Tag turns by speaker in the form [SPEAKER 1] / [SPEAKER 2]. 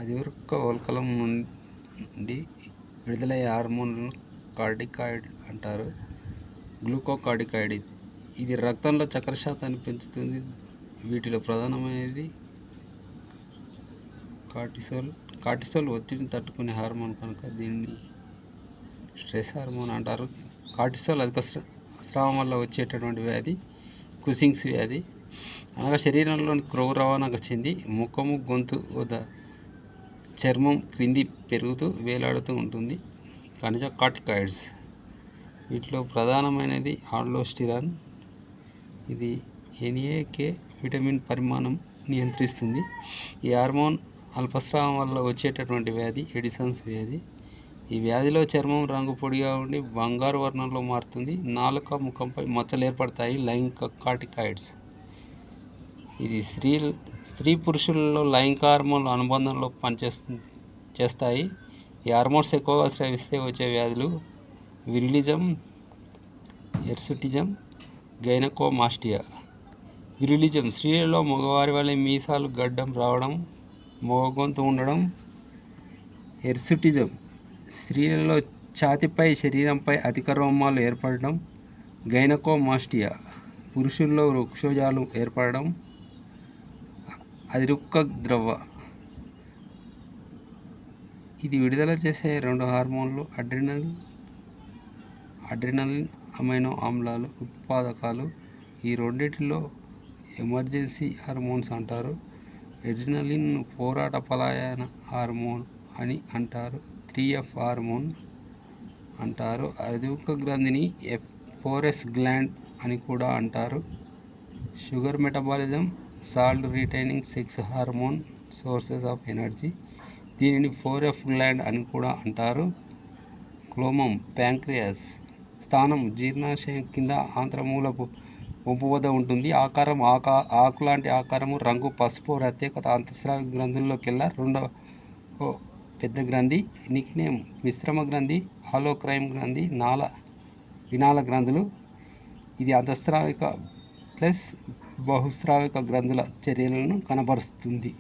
[SPEAKER 1] అధివృక్క నుండి విడుదలయ్యే హార్మోన్లను కార్టికాయిడ్ అంటారు. గ్లూకోకార్టికాయిడ్ ఇది రక్తంలో చక్కెర శాతాన్ని పెంచుతుంది. వీటిలో ప్రధానమైనది కార్టిసోల్ ఒత్తిడిని తట్టుకునే హార్మోన్ కనుక దీన్ని స్ట్రెస్ హార్మోన్ అంటారు. కార్టిసోల్ అధిక స్రావం వల్ల వచ్చేటటువంటి వ్యాధి కుసింగ్స్ వ్యాధి. అనగా శరీరంలోని క్రొవ్వు రవాణాకు చెంది ముఖము, గొంతు వద్ద చర్మం క్రింది పెరుగుతూ వేలాడుతూ ఉంటుంది. ఖనిజ కార్టికాయిడ్స్ వీటిలో ప్రధానమైనది ఆల్డోస్టిరాన్. ఇది ఎన్ఏకే విటమిన్ పరిమాణం నియంత్రిస్తుంది. ఈ హార్మోన్ అల్పస్రావం వల్ల వచ్చేటటువంటి వ్యాధి ఎడిసన్స్ వ్యాధి. ఈ వ్యాధిలో చర్మం రంగు పొడిగా ఉండి బంగారు వర్ణంలో మారుతుంది. నాలుక, ముఖంపై మచ్చలు ఏర్పడతాయి. లైంగిక కార్టికాయిడ్స్ ఇది స్త్రీ పురుషులలో లైంగిక హార్మోన్ల అనుబంధంలో చేస్తాయి. ఈ హార్మోన్స్ ఎక్కువగా స్రవిస్తే వచ్చే వ్యాధులు విరిలిజం, ఎర్సుటిజం, గైనకోమాస్టియా. విరిలిజం స్త్రీలలో మగవారి వలె మీసాలు గడ్డం రావడం, మోగొంతు ఉండడం. ఎర్సుటిజం స్త్రీలలో ఛాతీపై, శరీరంపై అధిక రోమాలు ఏర్పడడం. గైనకోమాస్టియా పురుషుల్లో వృక్షోజాలు ఏర్పడడం. అధివృక్క ద్రవ ఇది విడుదల చేసే రెండు హార్మోన్లు అడ్రినలిన్, అమైనో ఆమ్లాలు ఉత్పాదకాలు. ఈ రెండింటిలో ఎమర్జెన్సీ హార్మోన్స్ అంటారు. అడ్రినలిన్ పోరాట పలాయన హార్మోన్ అని అంటారు. 3F హార్మోన్ అంటారు. అధివృక్క గ్రంథిని F4S గ్లాండ్ అని కూడా అంటారు. Sugar metabolism, salt retaining sex hormone, sources of energy. దీనిని 4F గ్లాండ్ అని కూడా అంటారు. క్లోమం ప్యాంక్రియాస్ స్థానం జీర్ణాశయం కింద ఆంత్రమూలపు వంపు వద్ద ఉంటుంది. ఆకారం ఆకులాంటి ఆకారము, రంగు పసుపు. ప్రత్యేకత అంతఃస్రావి గ్రంథుల్లోకెల్లా రెండవ పెద్ద గ్రంథి. నిక్నేమ్ మిశ్రమ గ్రంథి, హాలోక్రైమ్ గ్రంథి, వినాల గ్రంథులు. ఇది అంతఃస్రావిక ప్లస్ బహుస్రావిక గ్రంథుల చర్యలను కనబరుస్తుంది.